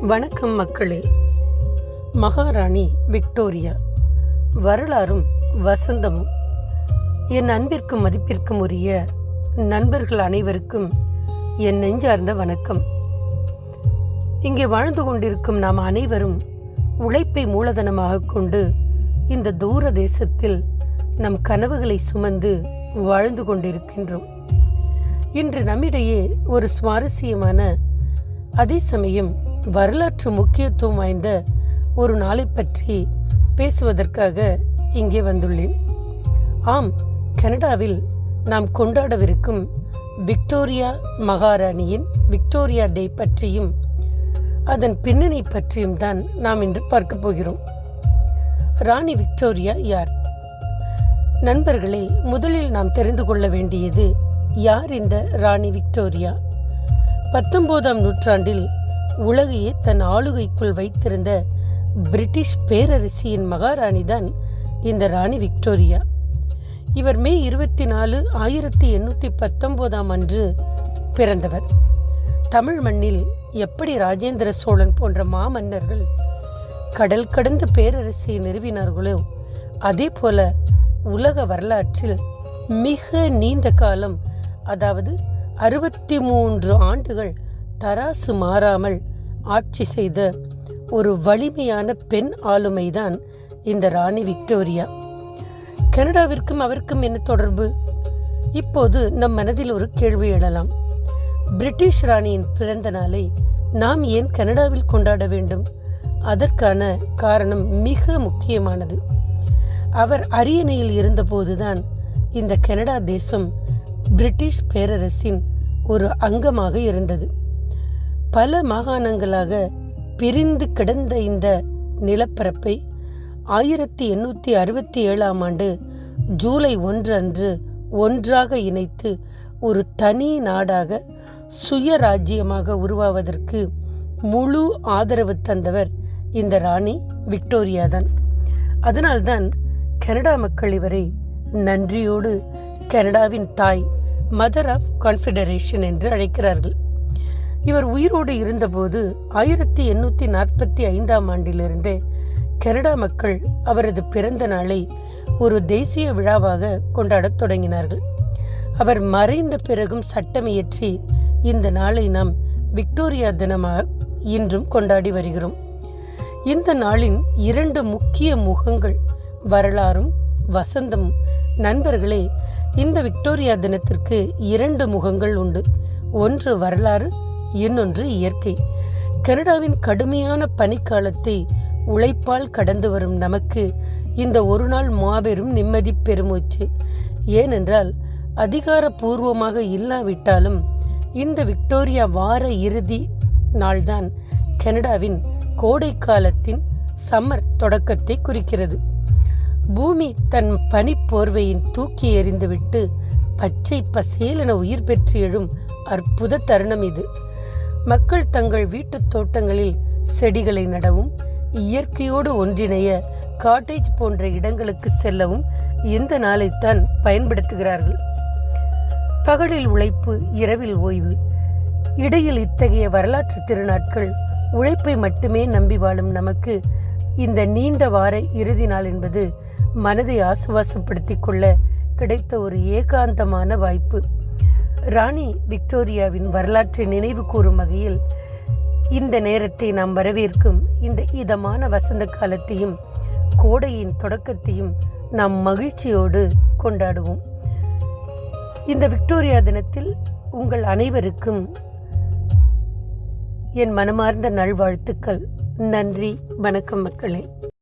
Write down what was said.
வணக்கம் மக்களே. மகாராணி விக்டோரியா வரலாறும் வசந்தமும். என் அன்பிற்கும் மதிப்பிற்கும் உரிய நண்பர்கள் அனைவருக்கும் என் நெஞ்சார்ந்த வணக்கம். இங்கே வாழ்ந்து கொண்டிருக்கும் நாம் அனைவரும் உழைப்பை மூலதனமாக கொண்டு இந்த தூர தேசத்தில் நம் கனவுகளை சுமந்து வாழ்ந்து கொண்டிருக்கின்றோம். இன்று நம்மிடையே ஒரு சுவாரஸ்யமான, அதே சமயம் வரலாற்று முக்கியத்துவம் வாய்ந்த ஒரு நாளை பற்றி பேசுவதற்காக இங்கே வந்துள்ளேன். ஆம், கனடாவில் நாம் கொண்டாடவிருக்கும் விக்டோரியா மகாராணியின் விக்டோரியா டே பற்றியும் அதன் பின்னணி பற்றியும் தான் நாம் இன்று பார்க்க போகிறோம். ராணி விக்டோரியா யார்? நண்பர்களே, முதலில் நாம் தெரிந்து கொள்ள வேண்டியது, யார் இந்த ராணி விக்டோரியா? 19ஆம் நூற்றாண்டில் உலகையே தன் ஆளுகைக்குள் வைத்திருந்த பிரிட்டிஷ் பேரரசியின் மகாராணி தான் இந்த ராணி விக்டோரியா. இவர் மே 24, 1819 அன்று பிறந்தவர். தமிழ் மண்ணில் எப்படி ராஜேந்திர சோழன் போன்ற மாமன்னர்கள் கடல் கடந்த பேரரசியை நிறுவினார்களோ, அதே போல உலக வரலாற்றில் மிக நீண்ட காலம், அதாவது 63 ஆண்டுகள் தராசு மாறாமல் ஆட்சி செய்த ஒரு வலிமையான பெண் ஆளுமைதான் இந்த ராணி விக்டோரியா. கனடாவிற்கும் அவருக்கும் என்ன தொடர்பு? இப்போது நம் மனதில் ஒரு கேள்வி எழலாம். பிரிட்டிஷ் ராணியின் பிறந்த நாளை நாம் ஏன் கனடாவில் கொண்டாட வேண்டும்? அதற்கான காரணம் மிக முக்கியமானது. அவர் அரியணையில் இருந்தபோதுதான் இந்த கனடா தேசம் பிரிட்டிஷ் பேரரசின் ஒரு அங்கமாக இருந்தது. பல மாகாணங்களாக பிரிந்து கிடந்த இந்த நிலப்பரப்பை 1867 ஆண்டு ஜூலை 1 அன்று ஒன்றாக இணைத்து ஒரு தனி நாடாக சுயராஜ்யமாக உருவாவதற்கு முழு ஆதரவு தந்தவர் இந்த ராணி விக்டோரியா தான். அதனால்தான் கனடா மக்கள் இவரை நன்றியோடு கனடாவின் தாய், மதர் ஆஃப் கான்ஃபெடரேஷன் என்று அழைக்கிறார்கள். இவர் உயிரோடு இருந்தபோது 1845 ஆண்டிலிருந்தே கனடா மக்கள் அவரது பிறந்த நாளை ஒரு தேசிய விழாவாக கொண்டாடத் தொடங்கினார்கள். அவர் மறைந்த பிறகும் சட்டம் இயற்றி இந்த நாளை நாம் விக்டோரியா தினமாக இன்றும் கொண்டாடி வருகிறோம். இந்த நாளின் 2 முக்கிய முகங்கள், வரலாறும் வசந்தமும். நண்பர்களே, இந்த விக்டோரியா தினத்திற்கு 2 முகங்கள் உண்டு. ஒன்று வரலாறு, இன்னொன்று இயற்கை. கனடாவின் கடுமையான பனிக்காலத்தை உழைப்பால் கடந்து வரும் நமக்கு இந்த ஒரு நாள் மாபெரும் நிம்மதி பெருமூச்சு. ஏனென்றால் அதிகாரப்பூர்வமாக இல்லாவிட்டாலும் இந்த விக்டோரியா வார இறுதி நாள்தான் கனடாவின் கோடை காலத்தின் சம்மர் தொடக்கத்தை குறிக்கிறது. பூமி தன் பனிப்போர்வையின் தூக்கி எறிந்துவிட்டு பச்சை பசேலென உயிர் பெற்று எழும் அற்புத தருணம் இது. மக்கள் தங்கள் வீட்டு தோட்டங்களில் செடிகளை நடவும், இயற்கையோடு ஒன்றிணைய காட்டேஜ் போன்ற இடங்களுக்கு செல்லவும் இந்த நாளைத்தான் பயன்படுத்துகிறார்கள். பகலில் உழைப்பு, இரவில் ஓய்வு. இடையில் இத்தகைய வரலாற்று திருநாட்கள், உழைப்பை மட்டுமே நம்பி வாழும் நமக்கு இந்த நீண்ட வார இறுதி நாள் என்பது மனதை ஆசுவாசப்படுத்திக் கொள்ள கிடைத்த ஒரு ஏகாந்தமான வாய்ப்பு. ராணி விக்டோரியாவின் வரலாற்றை நினைவு கூறும் வகையில் இந்த நேரத்தை நாம் வரவேற்கும் இந்த இதமான வசந்த காலத்தையும் கோடையின் தொடக்கத்தையும் நாம் மகிழ்ச்சியோடு கொண்டாடுவோம். இந்த விக்டோரியா தினத்தில் உங்கள் அனைவருக்கும் என் மனமார்ந்த நல்வாழ்த்துக்கள். நன்றி, வணக்கம் மக்களே.